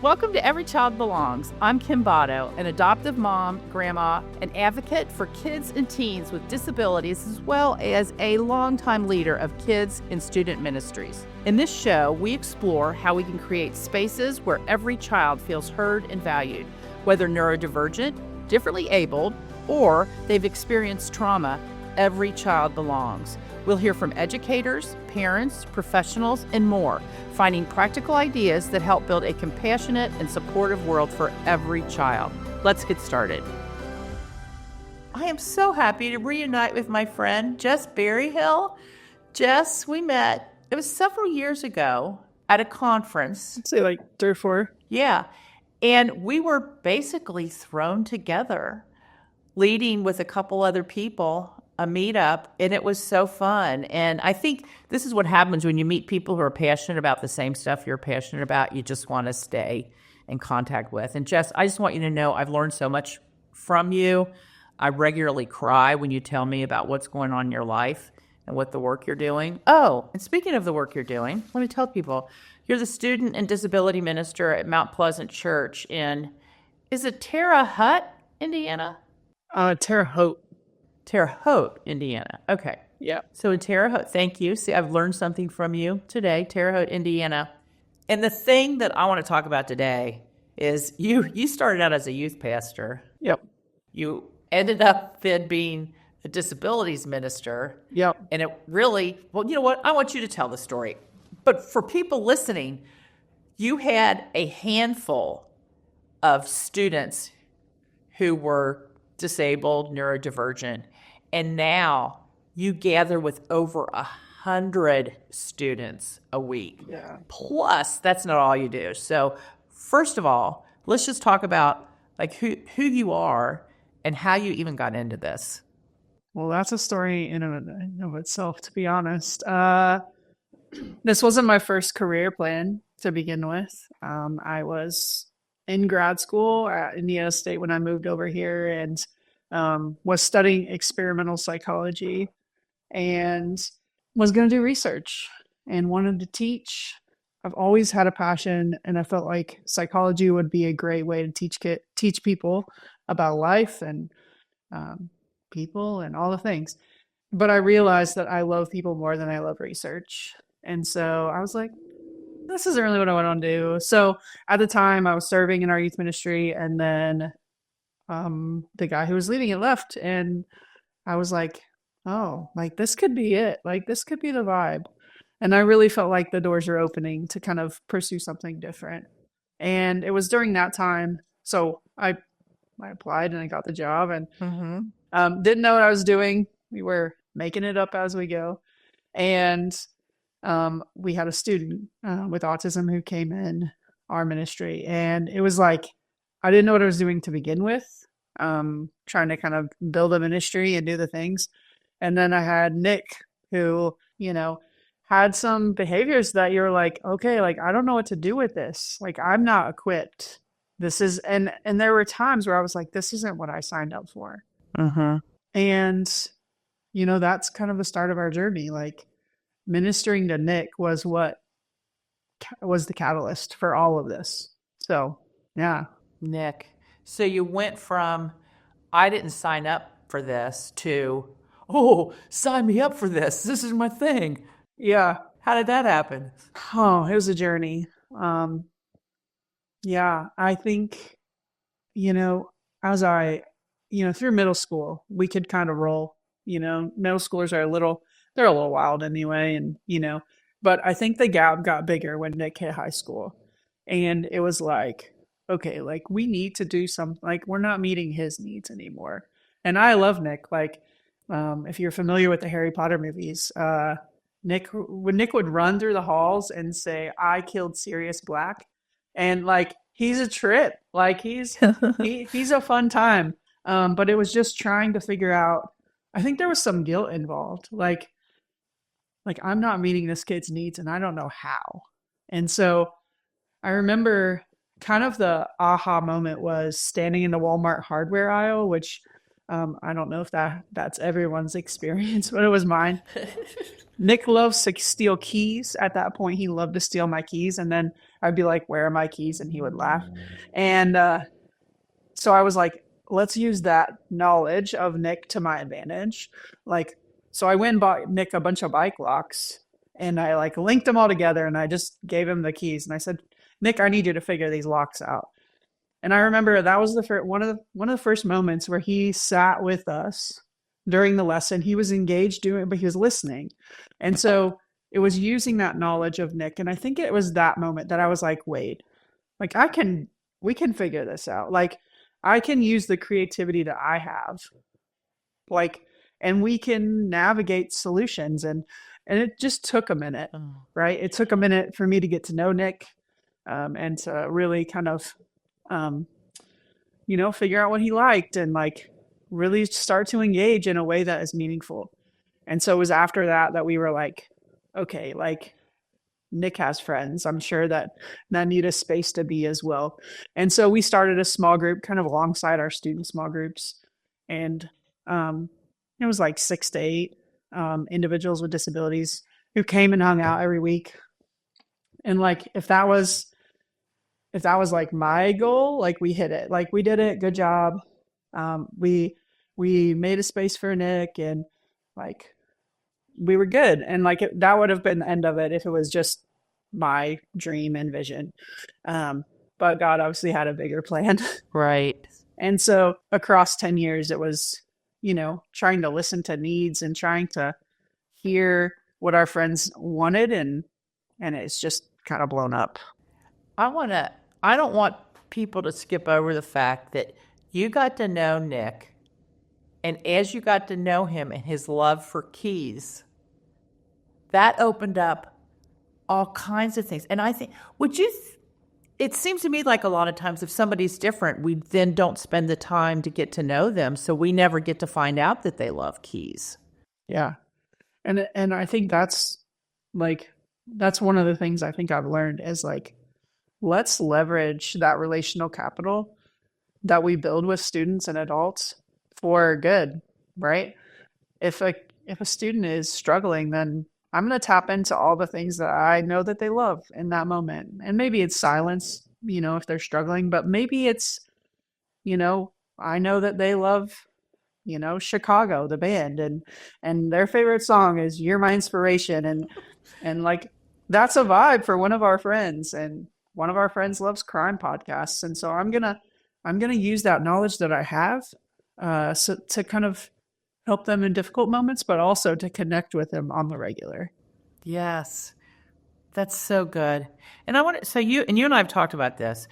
Welcome to Every Child Belongs. I'm Kim Botto, an adoptive mom, grandma, an advocate for kids and teens with disabilities, as well as a longtime leader of kids in student ministries. In this show, we explore how we can create spaces where every child feels heard and valued, whether neurodivergent, differently abled, or they've experienced trauma. Every child belongs. We'll hear from educators, parents, professionals, and more, finding practical ideas that help build a compassionate and supportive world for every child. Let's get started. I am so happy to reunite with my friend, Jess Berryhill. Jess, we met, it was several years ago at a conference. I'd say like 3 or 4. Yeah. And we were basically thrown together, leading with a couple other people, a meetup, and it was so fun. And I think this is what happens when you meet people who are passionate about the same stuff you're passionate about. You just want to stay in contact with. And Jess, I just want you to know I've learned so much from you. I regularly cry when you tell me about what's going on in your life and what the work you're doing. Oh, and speaking of the work you're doing, let me tell people, you're the student and disability minister at Mount Pleasant Church in, is it Terre Haute, Indiana? Terre Haute. Terre Haute, Indiana. Okay. Yeah. So in Terre Haute, thank you. See, I've learned something from you today, Terre Haute, Indiana. And the thing that I want to talk about today is you started out as a youth pastor. Yep. You ended up then being a disabilities minister. Yep. And it really, well, you know what? I want you to tell the story. But for people listening, you had a handful of students who were disabled, neurodivergent, and now you gather with over 100 students a week. Yeah. Plus, that's not all you do. So first of all, let's just talk about like who you are and how you even got into this. Well, that's a story in and of itself, to be honest. This wasn't my first career plan to begin with. I was in grad school at Indiana State when I moved over here and was studying experimental psychology and was going to do research and wanted to teach. I've always had a passion, and I felt like psychology would be a great way to teach people about life and people and all the things. But I realized that I love people more than I love research. And so I was like, this isn't really what I want to do. So at the time I was serving in our youth ministry, and then the guy who was leading it left, and I was like, oh, like this could be it. Like this could be the vibe. And I really felt like the doors were opening to kind of pursue something different. And it was during that time. So I applied and I got the job and didn't know what I was doing. We were making it up as we go. And we had a student with autism who came in our ministry, and it was like I didn't know what I was doing to begin with, trying to kind of build a ministry and do the things. And then I had Nick, who, had some behaviors that you're like, okay, like I don't know what to do with this. Like I'm not equipped. This is, and there were times where I was like, this isn't what I signed up for. And, that's kind of the start of our journey. Like, ministering to Nick was what was the catalyst for all of this. So, yeah. Nick. So you went from, I didn't sign up for this to, oh, sign me up for this. This is my thing. Yeah. How did that happen? Oh, it was a journey. Yeah, I think, as through middle school, we could kind of roll, middle schoolers are they're a little wild anyway. And, but I think the gap got bigger when Nick hit high school, and it was like, okay, like we need to do something, like we're not meeting his needs anymore. And I love Nick. Like, if you're familiar with the Harry Potter movies, Nick would run through the halls and say, I killed Sirius Black. And like, he's a trip, like he's a fun time. But it was just trying to figure out, I think there was some guilt involved. Like I'm not meeting this kid's needs and I don't know how. And so I remember kind of the aha moment was standing in the Walmart hardware aisle, which I don't know if that's everyone's experience, but it was mine. Nick loves to steal keys. At that point, he loved to steal my keys, and then I'd be like, "Where are my keys?" And he would laugh. And so I was like, "Let's use that knowledge of Nick to my advantage." Like, so I went and bought Nick a bunch of bike locks, and I like linked them all together, and I just gave him the keys, and I said, "Nick, I need you to figure these locks out." And I remember that was the one of the first moments where he sat with us during the lesson. He was engaged doing it, but he was listening. And so it was using that knowledge of Nick. And I think it was that moment that I was like, wait, like we can figure this out. Like I can use the creativity that I have, like, and we can navigate solutions. And it just took a minute, right? It took a minute for me to get to know Nick, and to really kind of um, figure out what he liked and like really start to engage in a way that is meaningful. And so it was after that that we were like, okay, like Nick has friends. I'm sure that need a space to be as well. And so we started a small group kind of alongside our student small groups. And it was like 6 to 8 individuals with disabilities who came and hung out every week. And like if that was like my goal, like we hit it, like we did it, good job. We made a space for Nick, and like we were good. And like that would have been the end of it if it was just my dream and vision. But God obviously had a bigger plan. Right. And so across 10 years, it was, trying to listen to needs and trying to hear what our friends wanted. And it's just kind of blown up. I don't want people to skip over the fact that you got to know Nick, and as you got to know him and his love for keys, that opened up all kinds of things. And I think, it seems to me like a lot of times if somebody's different, we then don't spend the time to get to know them. So we never get to find out that they love keys. Yeah. And I think that's one of the things I think I've learned is like, let's leverage that relational capital that we build with students and adults for good, right? If a student is struggling, then I'm going to tap into all the things that I know that they love in that moment. And maybe it's silence, if they're struggling, but maybe it's, I know that they love, Chicago, the band, and their favorite song is You're My Inspiration. And like, that's a vibe for one of our friends. And one of our friends loves crime podcasts. And so I'm going to use that knowledge that I have, so to kind of help them in difficult moments, but also to connect with them on the regular. Yes, that's so good. And you and I have talked about this.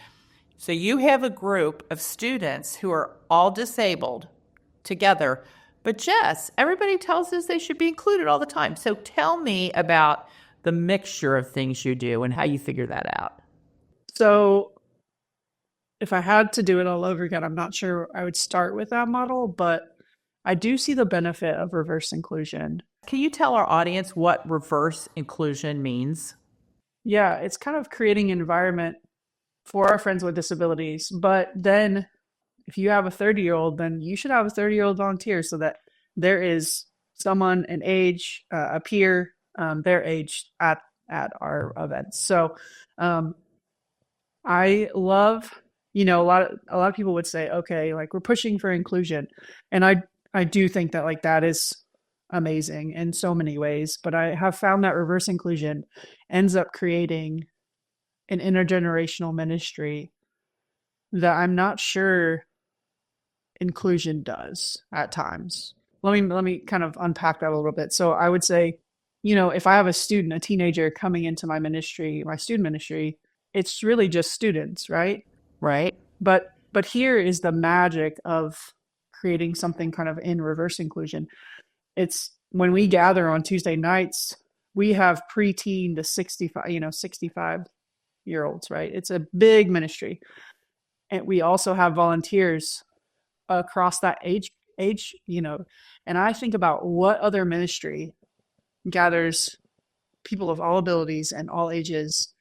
So you have a group of students who are all disabled together, but Jess, everybody tells us they should be included all the time. So tell me about the mixture of things you do and how you figure that out. So if I had to do it all over again, I'm not sure I would start with that model, but I do see the benefit of reverse inclusion. Can you tell our audience what reverse inclusion means? Yeah, it's kind of creating an environment for our friends with disabilities. But then if you have a 30-year-old, then you should have a 30-year-old volunteer so that there is someone an age, a peer, their age at our events. So I love, a lot of people would say, okay, like we're pushing for inclusion. And I do think that like that is amazing in so many ways, but I have found that reverse inclusion ends up creating an intergenerational ministry that I'm not sure inclusion does at times. Let me kind of unpack that a little bit. So I would say, if I have a student, a teenager coming into my ministry, my student ministry, it's really just students, right? Right. But here is the magic of creating something kind of in reverse inclusion. It's when we gather on Tuesday nights, we have preteen to 65-year-olds, right? It's a big ministry. And we also have volunteers across that age, and I think about what other ministry gathers people of all abilities and all ages,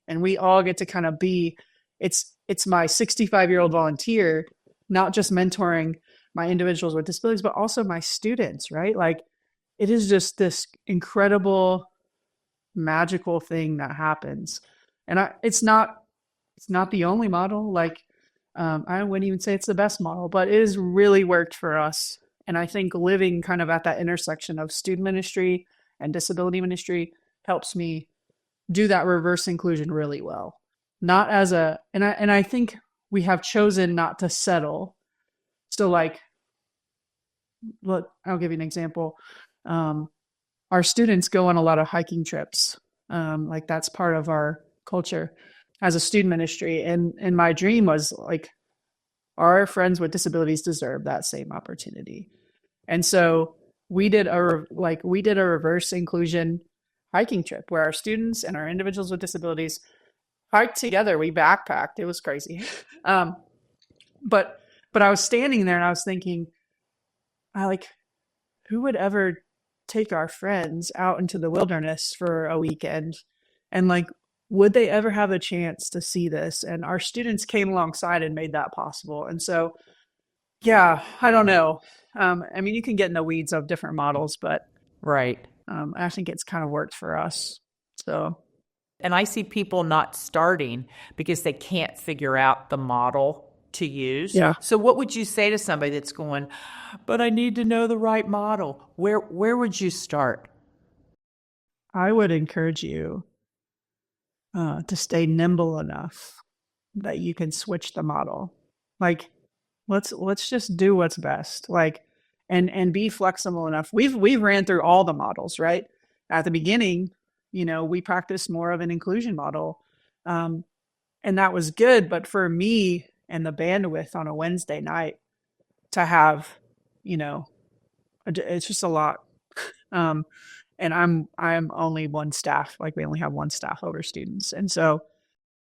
and we all get to kind of be, it's my 65-year-old volunteer, not just mentoring my individuals with disabilities, but also my students, right? Like it is just this incredible, magical thing that happens. And it's not the only model. Like I wouldn't even say it's the best model, but it has really worked for us. And I think living kind of at that intersection of student ministry and disability ministry helps me do that reverse inclusion really well. Not as a, and I think we have chosen not to settle. So like, look, I'll give you an example. Our students go on a lot of hiking trips. Like that's part of our culture as a student ministry. And my dream was like, our friends with disabilities deserve that same opportunity. And so we did a reverse inclusion hiking trip where our students and our individuals with disabilities hiked together. We backpacked. It was crazy. um, but I was standing there and I was thinking, I like, who would ever take our friends out into the wilderness for a weekend? And like, would they ever have a chance to see this? And our students came alongside and made that possible. And so, yeah, I don't know. I mean, you can get in the weeds of different models, but Right. I think it's kind of worked for us. So, And I see people not starting because they can't figure out the model to use. yeah, So what would you say to somebody that's going, but I need to know the right model? Where would you start? I would encourage you to stay nimble enough that you can switch the model. Like, let's just do what's best. Like, and be flexible enough. We've ran through all the models, right? At the beginning, we practiced more of an inclusion model, and that was good. But for me and the bandwidth on a Wednesday night to have, it's just a lot. And I'm only one staff. Like we only have one staff over students, and so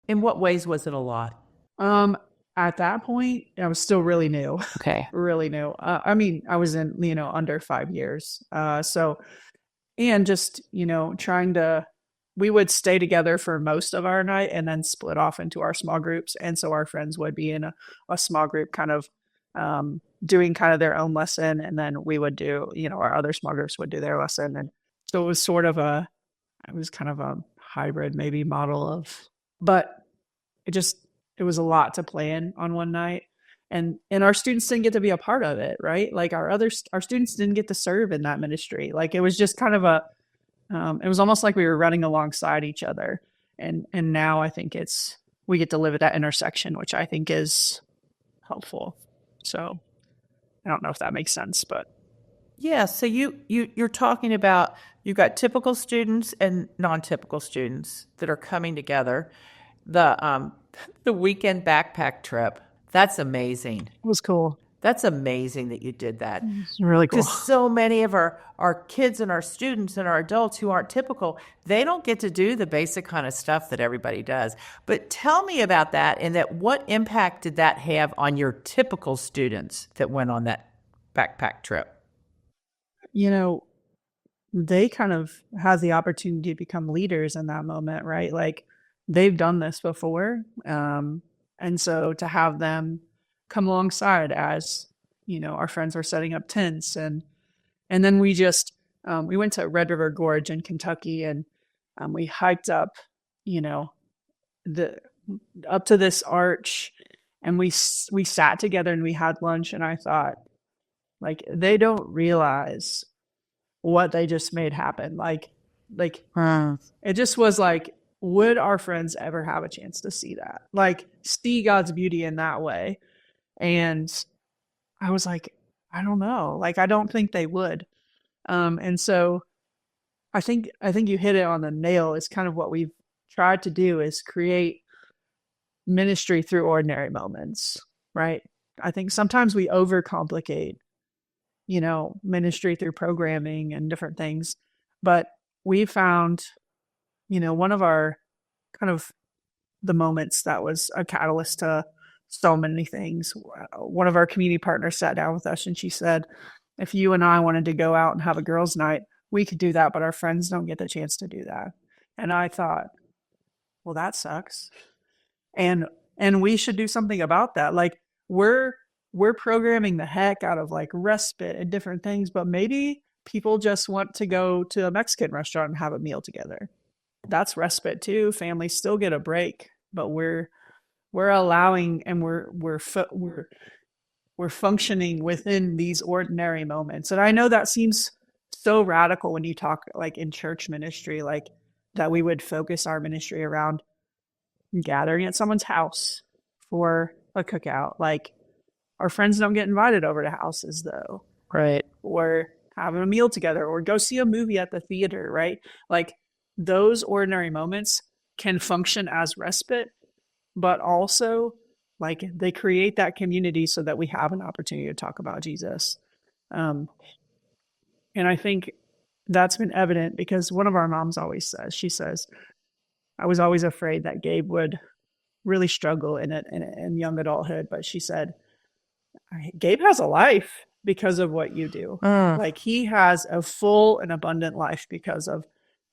In what ways was it a lot? um, at that point, I was still really new, Okay. really new. I mean, I was in under 5 years. And just trying to. We would stay together for most of our night and then split off into our small groups, and so our friends would be in a small group, kind of doing kind of their own lesson, and then we would do our other small groups would do their lesson, and so it was kind of a hybrid maybe model of, but it was a lot to plan on one night. And our students didn't get to be a part of it, right? Like our students didn't get to serve in that ministry. Like it was just kind of it was almost like we were running alongside each other. And now I think we get to live at that intersection, which I think is helpful. So I don't know if that makes sense, but Yeah, so you're talking about you've got typical students and non-typical students that are coming together. The weekend backpack trip, that's amazing. it was cool. That's amazing that you did that. It's really cool. Because so many of our kids and our students and our adults who aren't typical, they don't get to do the basic kind of stuff that everybody does. But tell me about that, and that what impact did that have on your typical students that went on that backpack trip? They kind of have the opportunity to become leaders in that moment, right? Like they've done this before. And so to have them come alongside as, our friends were setting up tents, and then we went to Red River Gorge in Kentucky, and we hiked up, the up to this arch, and we sat together and we had lunch, and I thought, like, they don't realize what they just made happen. Like it just was like, would our friends ever have a chance to see that? Like see God's beauty in that way? And I was like, I don't know. Like I don't think they would. And so I think you hit it on the nail. It's kind of what we've tried to do is create ministry through ordinary moments, right? I think sometimes we overcomplicate ministry through programming and different things. But we found, one of our kind of the moments that was a catalyst to so many things. One of our community partners sat down with us and she said, if you and I wanted to go out and have a girls' night, we could do that, but our friends don't get the chance to do that. And I thought, well, that sucks. And we should do something about that. Like we're we're programming the heck out of like respite and different things, but maybe people just want to go to a Mexican restaurant and have a meal together. That's respite too. Families still get a break, but we're allowing, and we're functioning within these ordinary moments. And I know that seems so radical when you talk like in church ministry, like that we would focus our ministry around gathering at someone's house for a cookout. Like our friends don't get invited over to houses though, Right. or having a meal together or go see a movie at the theater, right? Like those ordinary moments can function as respite, but also like they create that community so that we have an opportunity to talk about Jesus. And I think that's been evident because one of our moms always says, she says, I was always afraid that Gabe would really struggle in it in young adulthood, but she said, Gabe has a life because of what you do. Like he has a full and abundant life because of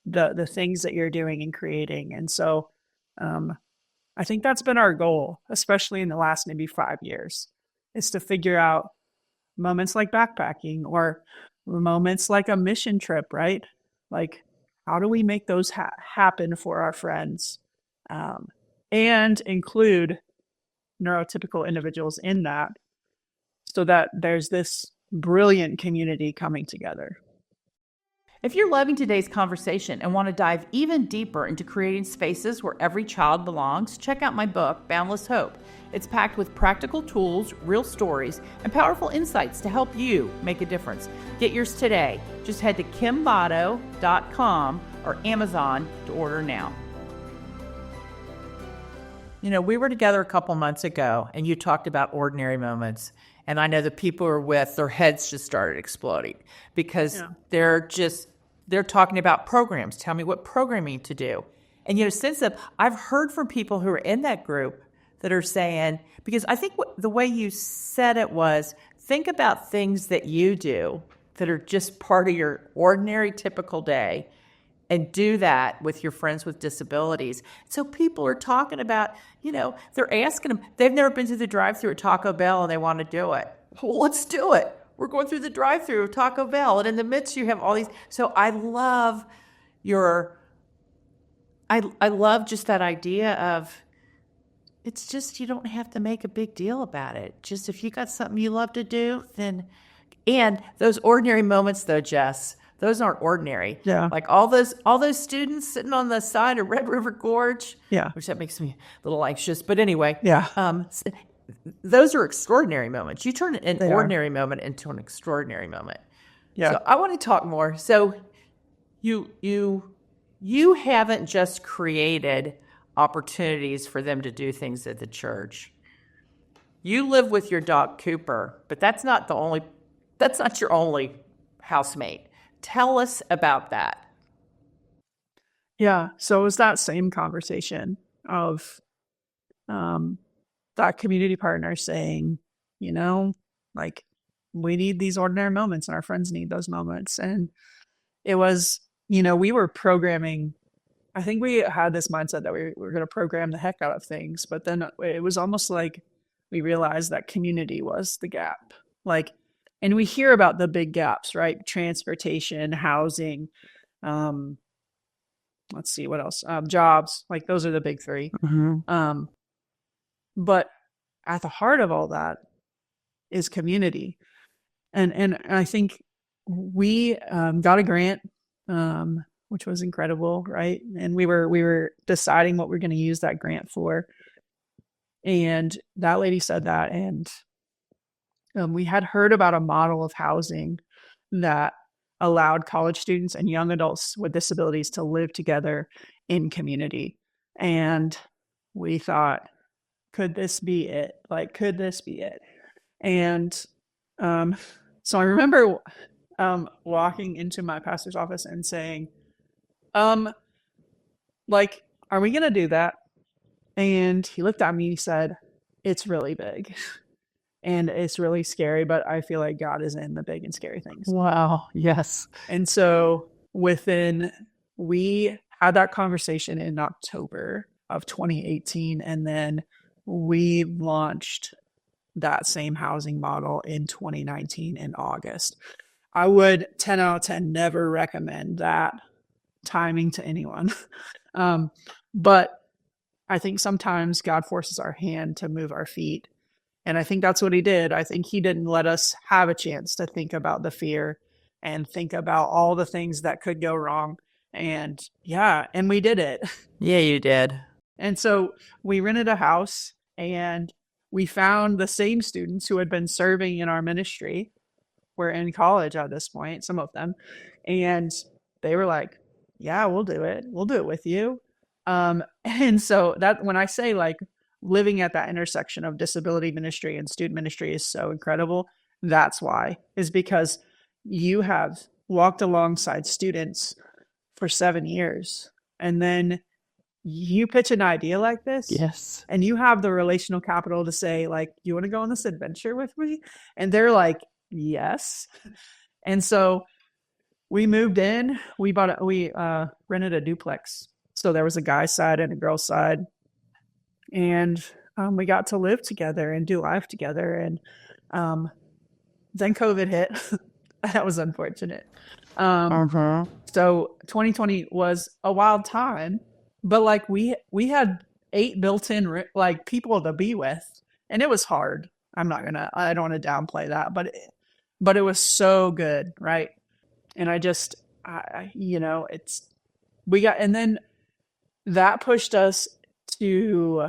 the things that you're doing and creating. And so I think that's been our goal, especially in the last maybe 5 years, is to figure out moments like backpacking or moments like a mission trip, right? Like, how do we make those happen for our friends, and include neurotypical individuals in that so that there's this brilliant community coming together. If you're loving today's conversation and want to dive even deeper into creating spaces where every child belongs, check out my book, Boundless Hope. It's packed with practical tools, real stories, and powerful insights to help you make a difference. Get yours today. Just head to kimbotto.com or Amazon to order now. You know, we were together a couple months ago and you talked about ordinary moments. And I know the people we're with, their heads just started exploding because they're talking about programs. Tell me what programming to do. And, you know, since I've heard from people who are in that group that are saying, because I think the way you said it was, think about things that you do that are just part of your ordinary, typical day, and do that with your friends with disabilities. So people are talking about, you know, they're asking them, they've never been to the drive-thru at Taco Bell and they want to do it. Well, let's do it. We're going through the drive-thru of Taco Bell, and in the midst you have all these. So I love I love just that idea of, it's just, you don't have to make a big deal about it. Just if you got something you love to do, then, and those ordinary moments though, Jess, those aren't ordinary. Yeah. Like all those students sitting on the side of Red River Gorge. Yeah. Which that makes me a little anxious. But anyway. Yeah. Those are extraordinary moments. You turn an ordinary moment into an extraordinary moment. Yeah. So I want to talk more. So you haven't just created opportunities for them to do things at the church. You live with your dog Cooper, but that's not your only housemate. Tell us about that. Yeah. So it was that same conversation of that community partner saying, you know, like we need these ordinary moments and our friends need those moments. And it was, you know, we were programming. I think we had this mindset that we were going to program the heck out of things, but then it was almost like we realized that community was the gap. Like, and we hear about the big gaps, right? Transportation, housing, let's see what else, jobs, like those are the big three. Mm-hmm. But at the heart of all that is community. And I think we got a grant, which was incredible, right? And we were deciding what we're going to use that grant for. And that lady said that, and we had heard about a model of housing that allowed college students and young adults with disabilities to live together in community. And we thought, could this be it? Like, could this be it? And so I remember walking into my pastor's office and saying, like, are we going to do that? And he looked at me and he said, it's really big and it's really scary, but I feel like God is in the big and scary things. Wow. Yes. And so we had that conversation in October of 2018. And then we launched that same housing model in 2019 in August. I would 10 out of 10 never recommend that timing to anyone. But I think sometimes God forces our hand to move our feet. And I think that's what he did. I think he didn't let us have a chance to think about the fear and think about all the things that could go wrong. And yeah, and we did it. Yeah, you did. And so we rented a house and we found the same students who had been serving in our ministry were in college at this point, some of them. And they were like, yeah, we'll do it. We'll do it with you. And so that when I say like living at that intersection of disability ministry and student ministry is so incredible, that's why, is because you have walked alongside students for 7 years. And then you pitch an idea like this. Yes. And you have the relational capital to say, like, you want to go on this adventure with me? And they're like, yes. And so we moved in. We rented a duplex. So there was a guy's side and a girl's side. And we got to live together and do life together. And then COVID hit. That was unfortunate. So 2020 was a wild time, but like we had 8 built-in like people to be with, and it was hard. I don't want to downplay that, but it was so good, right? And and then that pushed us to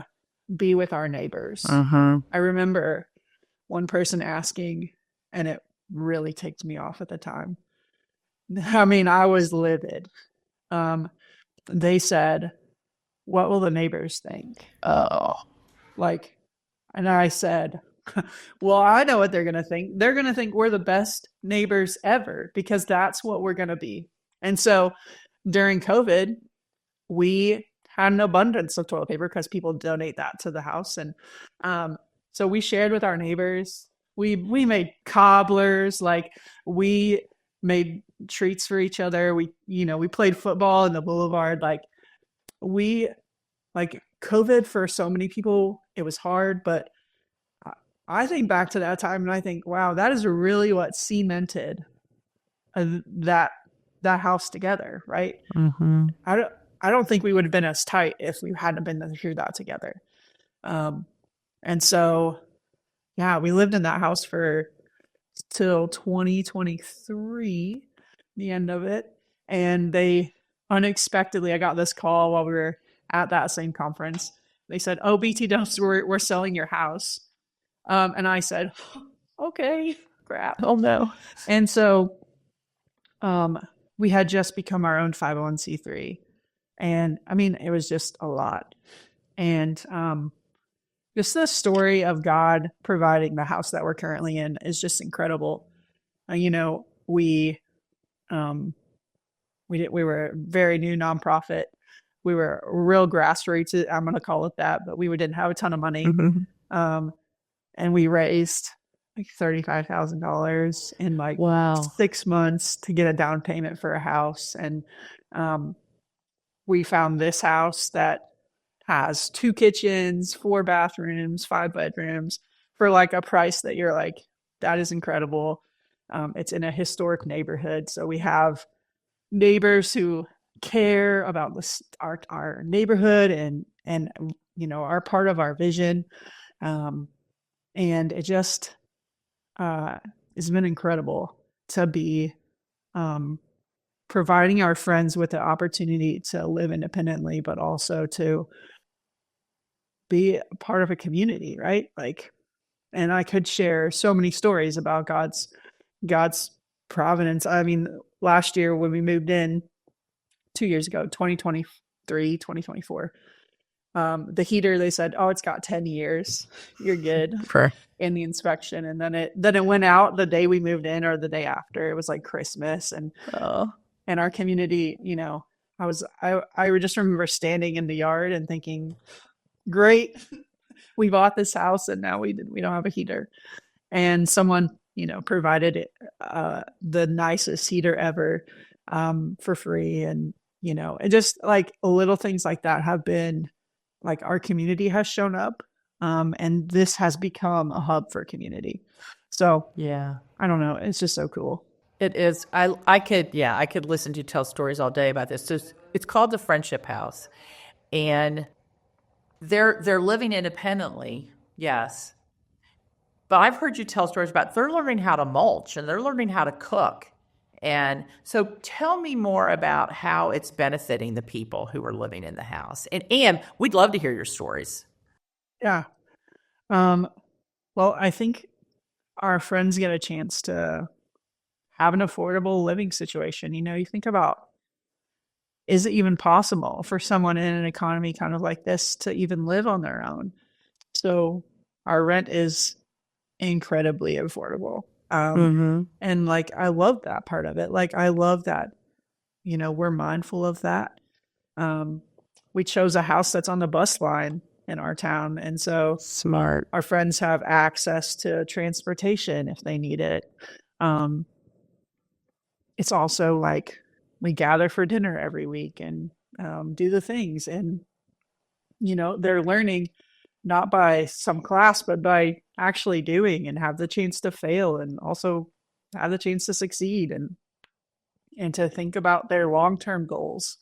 be with our neighbors. I remember one person asking, and it really ticked me off at the time. I mean, I was livid. They said, what will the neighbors think? Oh. And I said, well, I know what they're going to think. They're going to think we're the best neighbors ever because that's what we're going to be. And so during COVID, we had an abundance of toilet paper because people donate that to the house. And so we shared with our neighbors. We made cobblers, like we made treats for each other. We played football in the boulevard. COVID for so many people, it was hard, but I think back to that time and I think, wow, that is really what cemented that house together, right? I don't think we would have been as tight if we hadn't been through that together. And so, yeah, we lived in that house till 2023, the end of it. And they unexpectedly, I got this call while we were at that same conference. They said, oh, BT Dumps, we're selling your house. And I said, okay, crap. Oh no. And so we had just become our own 501c3. And I mean, it was just a lot. And just the story of God providing the house that we're currently in is just incredible. We were a very new nonprofit. We were real grassroots, I'm going to call it that, but we didn't have a ton of money. And we raised like $35,000 in 6 months to get a down payment for a house. And we found this house that has 2 kitchens, 4 bathrooms, 5 bedrooms for like a price that you're like, that is incredible. It's in a historic neighborhood. So we have neighbors who care about our neighborhood and are part of our vision. And it just has been incredible to be providing our friends with the opportunity to live independently, but also to be a part of a community, right? And I could share so many stories about God's providence. I mean, last year when we moved in 2 years ago, 2024, the heater, they said, oh, it's got 10 years. You're good in the inspection. And then it went out the day we moved in or the day after. It was like Christmas. And our community, I just remember standing in the yard and thinking, great, we bought this house and now we don't have a heater. And someone, provided it, the nicest heater ever, for free. And, and just like little things like that have been like our community has shown up And this has become a hub for community. So Yeah. I don't know. It's just so cool. It is. I could listen to you tell stories all day about this. So it's called the Friendship House, and they're living independently. Yes, but I've heard you tell stories about they're learning how to mulch and they're learning how to cook. And so tell me more about how it's benefiting the people who are living in the house. And we'd love to hear your stories. Yeah. Um, well, I think our friends get a chance to have an affordable living situation. You know, you think about, is it even possible for someone in an economy kind of like this to even live on their own? So our rent is incredibly affordable. Mm-hmm. And like, I love that part of it. Like, I love that, you know, we're mindful of that. Um, we chose a house that's on the bus line in our town. And so Smart. our friends have access to transportation if they need it. Um, it's also like we gather for dinner every week and do the things. And, you know, they're learning not by some class, but by actually doing and have the chance to fail and also have the chance to succeed and to think about their long-term goals.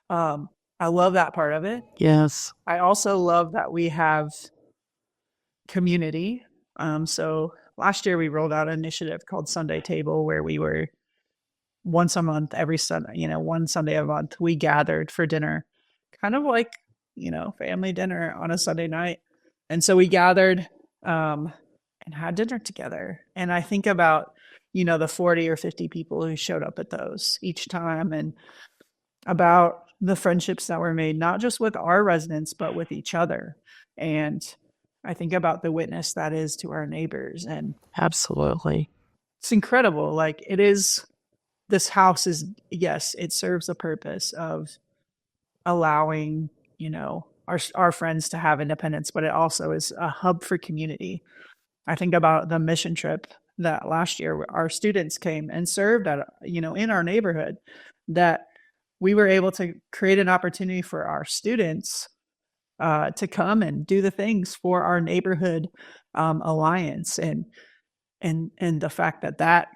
Um, I love that part of it. Yes. I also love that we have community. So last year we rolled out an initiative called Sunday Table where we were once a month, every Sunday, you know, one Sunday a month, we gathered for dinner, kind of like, you know, family dinner on a Sunday night. And so we gathered and had dinner together. And I think about, you know, the 40 or 50 people who showed up at those each time and about the friendships that were made, not just with our residents, but with each other. And I think about the witness that is to our neighbors. And Absolutely. it's incredible. Like it is, this house is, yes, it serves a purpose of allowing, you know, our friends to have independence, but it also is a hub for community. I think about the mission trip that last year our students came and served at, you know, in our neighborhood, that we were able to create an opportunity for our students to come and do the things for our neighborhood alliance, and the fact that that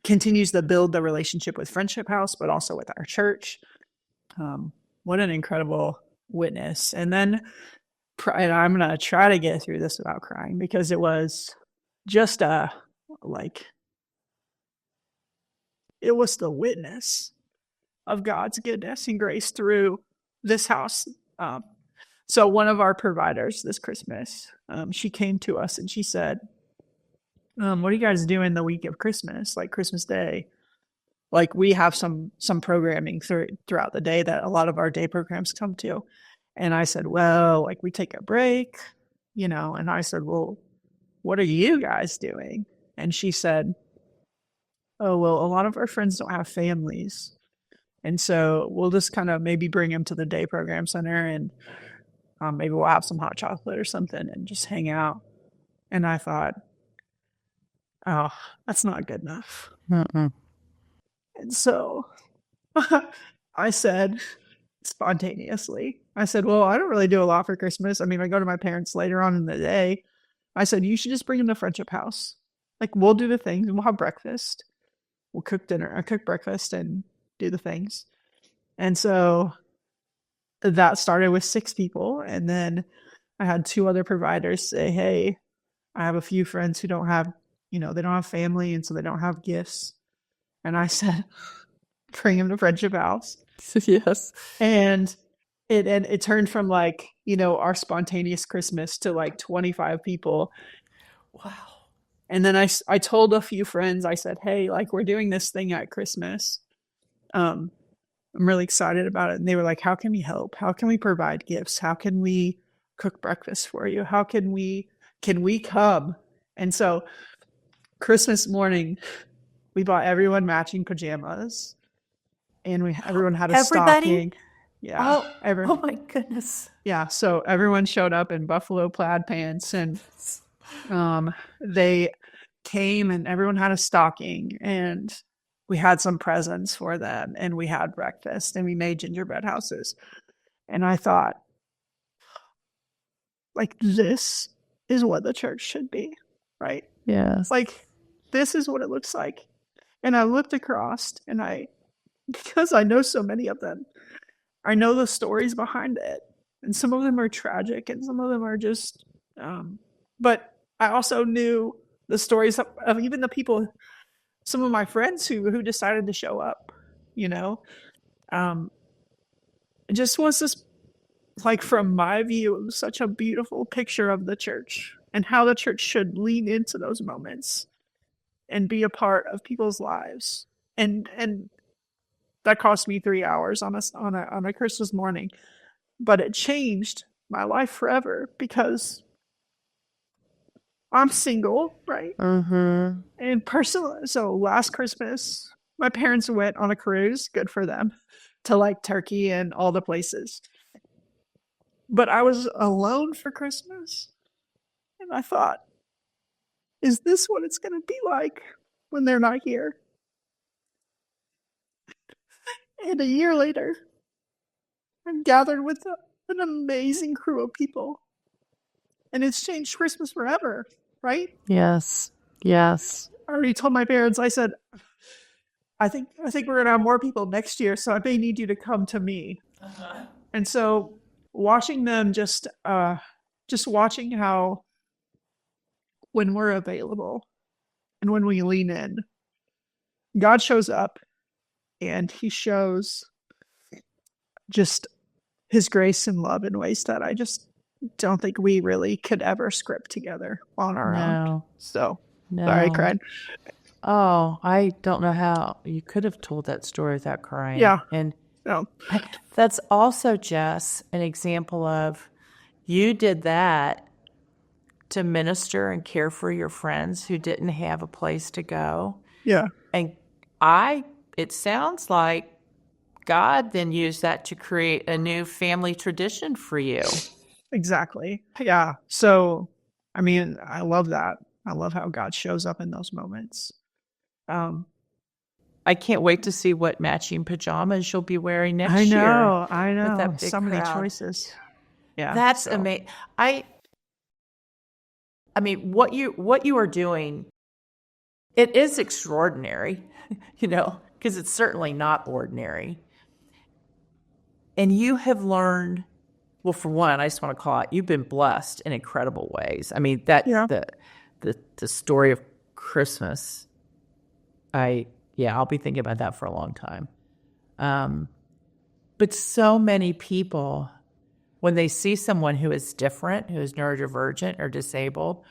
continues to build the relationship with Friendship House, but also with our church. What an incredible witness! And then, and I'm gonna try to get through this without crying because it was just like it was the witness of God's goodness and grace through this house. So one of our providers this Christmas, she came to us and she said, what are you guys doing the week of Christmas, like Christmas Day? Like we have some programming throughout the day that a lot of our day programs come to. And I said, well, like we take a break, you know, and I said, well, what are you guys doing? And she said, oh, well, a lot of our friends don't have families. And so we'll just kind of maybe bring them to the day program center and maybe we'll have some hot chocolate or something and just hang out. And I thought, oh, that's not good enough. Mm-mm. And so I said spontaneously, I said, well, I don't really do a lot for Christmas. I mean, I go to my parents later on in the day. I said, you should just bring them to Friendship House. Like we'll do the things and we'll have breakfast. We'll cook dinner. I cook breakfast and do the things. And so that started with 6 people. And then I had 2 other providers say, hey, I have a few friends who don't have, you know, they don't have family. And so they don't have gifts. And I said, bring them to Friendship House. Yes. And it turned from like, you know, our spontaneous Christmas to like 25 people. Wow. And then I told a few friends, I said, hey, like we're doing this thing at Christmas. I'm really excited about it. And they were like, how can we help? How can we provide gifts? How can we cook breakfast for you? How can we come? And so Christmas morning, we bought everyone matching pajamas and everyone had a Everybody? stocking. Yeah. Oh my goodness. Yeah. So everyone showed up in buffalo plaid pants and they came and everyone had a stocking and we had some presents for them and we had breakfast and we made gingerbread houses. And I thought, like, this is what the church should be, right? Yes. Like, this is what it looks like. And I looked across, and because I know so many of them, I know the stories behind it. And some of them are tragic, and some of them are just, but I also knew the stories of even the people, some of my friends who decided to show up, you know? It just was this, like, from my view, it was such a beautiful picture of the church and how the church should lean into those moments and be a part of people's lives. And that cost me 3 hours on a Christmas morning, but it changed my life forever because I'm single, right? Mm-hmm. And personally, so last Christmas, my parents went on a cruise, good for them, to like Turkey and all the places. But I was alone for Christmas. And I thought, is this what it's going to be like when they're not here? And a year later, I'm gathered with an amazing crew of people. And it's changed Christmas forever, right? Yes. Yes. I already told my parents, I said, I think we're gonna have more people next year, so I may need you to come to me. And so watching them just watching how when we're available and when we lean in, God shows up and he shows just his grace and love in ways that I just don't think we really could ever script together on our own. No. So No. sorry, I cried. Oh, I don't know how you could have told that story without crying. Yeah. And No. that's also, Jess, an example of you did that to minister and care for your friends who didn't have a place to go. Yeah. And it sounds like God then used that to create a new family tradition for you. Exactly. Yeah. So, I mean, I love that. I love how God shows up in those moments. I can't wait to see what matching pajamas you'll be wearing next year. I know. With that big So many crowd. choices. Yeah. That's amazing. I mean, what you are doing, it is extraordinary, because it's certainly not ordinary. And you have learned, well, for one, I just want to call it, you've been blessed in incredible ways. I mean, the story of Christmas, I'll be thinking about that for a long time. But so many people, when they see someone who is different, who is neurodivergent or disabled,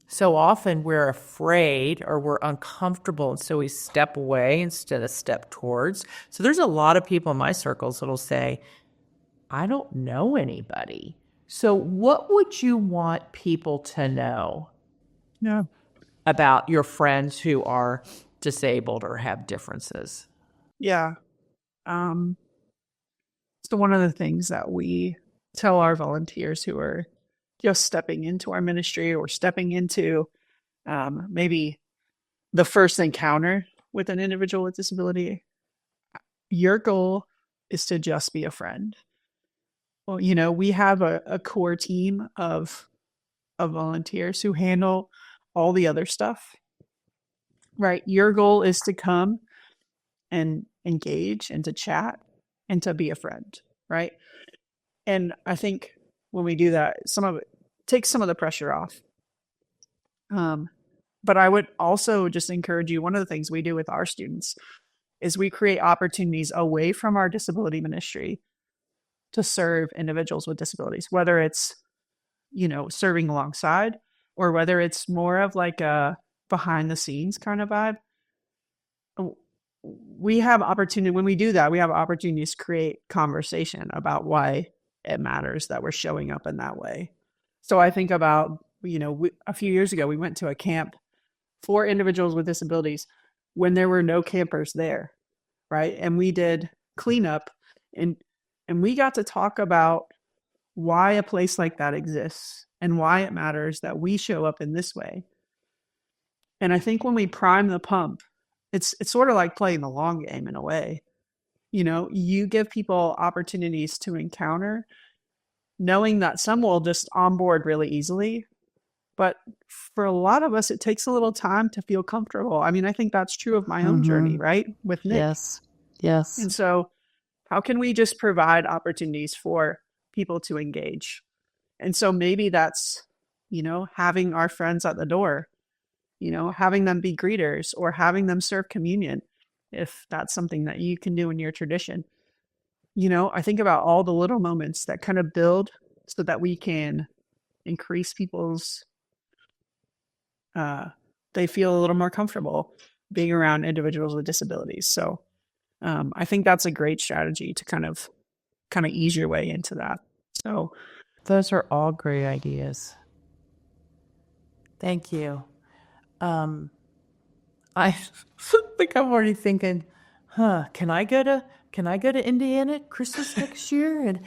so often we're afraid or we're uncomfortable, and so we step away instead of step towards. So there's a lot of people in my circles that'll say, I don't know anybody. So what would you want people to know about your friends who are disabled or have differences? Yeah. So one of the things that we tell our volunteers who are just stepping into our ministry or stepping into maybe the first encounter with an individual with disability, your goal is to just be a friend. Well, we have a core team of volunteers who handle all the other stuff, right? Your goal is to come and engage and to chat and to be a friend, right? And I think when we do that, some of it takes some of the pressure off. But I would also just encourage you, one of the things we do with our students is we create opportunities away from our disability ministry to serve individuals with disabilities, whether it's, serving alongside or whether it's more of like a behind the scenes kind of vibe. We have opportunity when we do that, we have opportunities to create conversation about why it matters that we're showing up in that way. So I think about, a few years ago, we went to a camp for individuals with disabilities when there were no campers there, right? And we did cleanup and we got to talk about why a place like that exists and why it matters that we show up in this way. And I think when we prime the pump, it's sort of like playing the long game in a way. You give people opportunities to encounter knowing that some will just onboard really easily. But for a lot of us, it takes a little time to feel comfortable. I mean, I think that's true of my own journey, right? With Nick. Yes. Yes. And so, how can we just provide opportunities for people to engage? And so maybe that's, having our friends at the door, having them be greeters or having them serve communion, if that's something that you can do in your tradition. I think about all the little moments that kind of build so that we can increase people's, they feel a little more comfortable being around individuals with disabilities. So I think that's a great strategy to kind of ease your way into that. So those are all great ideas. Thank you. I think I'm already thinking, can I go to Indiana at Christmas next year? And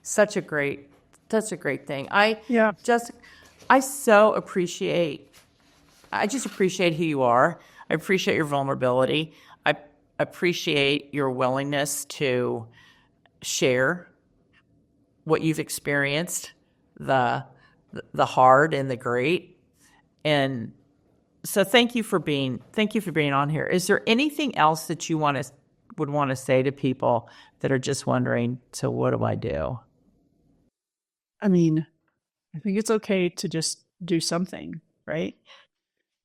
such a great thing. I just appreciate who you are. I appreciate your vulnerability. I appreciate your willingness to share what you've experienced, the hard and the great. And so thank you for being on here. Is there anything else that you would want to say to people that are just wondering, so what do I do? I mean, I think it's okay to just do something, right?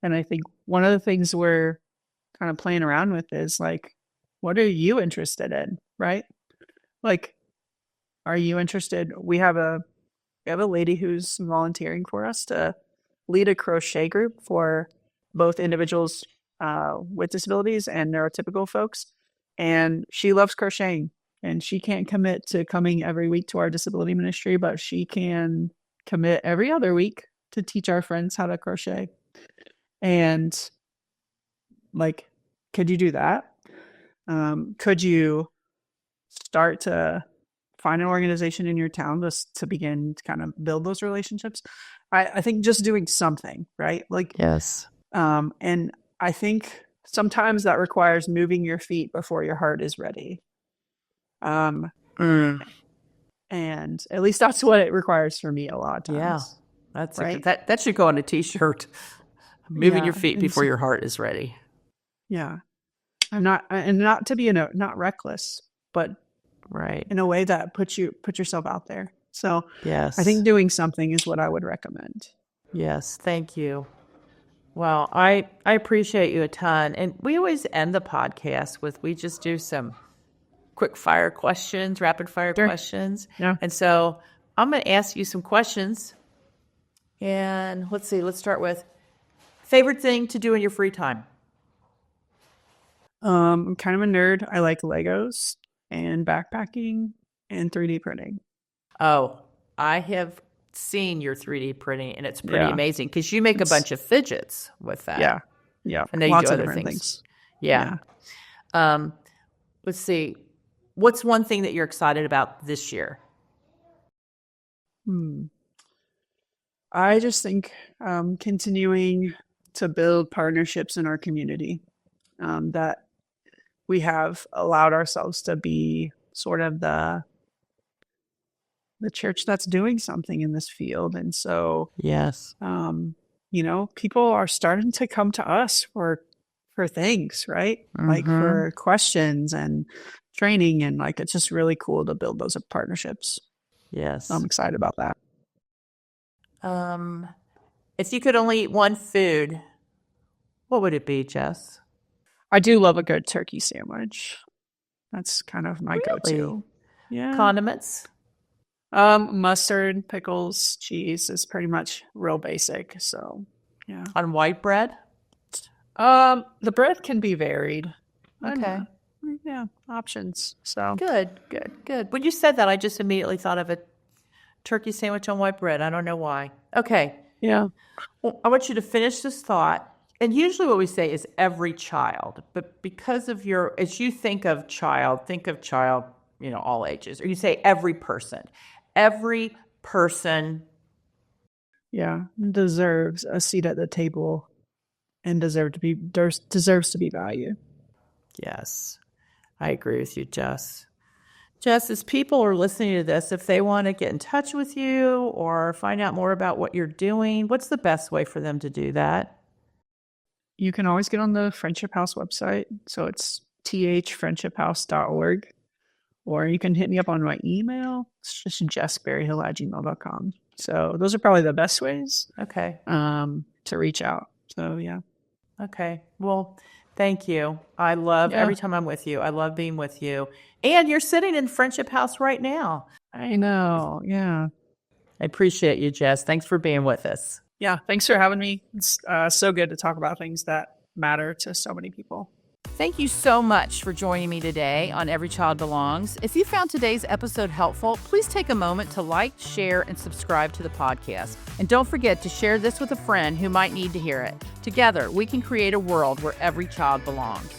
And I think one of the things we're kind of playing around with is like, what are you interested in, right? Like, are you interested? We have a lady who's volunteering for us to lead a crochet group for both individuals with disabilities and neurotypical folks. And she loves crocheting, and she can't commit to coming every week to our disability ministry, but she can commit every other week to teach our friends how to crochet. And like, could you do that? Could you start to find an organization in your town to begin to kind of build those relationships? I think just doing something, right? Like, yes. And I think sometimes that requires moving your feet before your heart is ready. And at least that's what it requires for me a lot of times. Yeah, that's right. That should go on a t-shirt. Moving your feet before your heart is ready. Yeah, not to be not reckless, but right in a way that put yourself out there. So yes, I think doing something is what I would recommend. Yes, thank you. Well, I appreciate you a ton. And we always end the podcast we just do some quick fire questions, rapid fire questions. Yeah. And so I'm going to ask you some questions. And let's start with favorite thing to do in your free time. I'm kind of a nerd. I like Legos and backpacking and 3D printing. Oh, I have seen your 3D printing, and it's pretty amazing because you make a bunch of fidgets with that. Yeah. I know you do other things. Yeah. Let's see. What's one thing that you're excited about this year? I just think continuing to build partnerships in our community, that we have allowed ourselves to be sort of the church that's doing something in this field. And so, yes, people are starting to come to us for things, right? Like for questions and training. And like, it's just really cool to build those partnerships. Yes. I'm excited about that. If you could only eat one food, what would it be, Jess? I do love a good turkey sandwich. That's kind of my go-to. Yeah. Condiments? Mustard, pickles, cheese is pretty much real basic. So, yeah. On white bread? The bread can be varied. Okay. Options. So good. When you said that, I just immediately thought of a turkey sandwich on white bread. I don't know why. Okay. Yeah. Well, I want you to finish this thought. And usually what we say is every child, but because of as you think of child, all ages, or you say every person. Every person, deserves a seat at the table and deserves to be valued. Yes, I agree with you, Jess. Jess, as people are listening to this, if they want to get in touch with you or find out more about what you're doing, what's the best way for them to do that? You can always get on the Friendship House website. So it's thfriendshiphouse.org. Or you can hit me up on my email. It's just jessberryhill@gmail.com. So those are probably the best ways Okay. to reach out. So, yeah. Okay. Well, thank you. I love every time I'm with you. I love being with you. And you're sitting in Friendship House right now. I know. Yeah. I appreciate you, Jess. Thanks for being with us. Yeah. Thanks for having me. It's so good to talk about things that matter to so many people. Thank you so much for joining me today on Every Child Belongs. If you found today's episode helpful, please take a moment to like, share, and subscribe to the podcast. And don't forget to share this with a friend who might need to hear it. Together, we can create a world where every child belongs.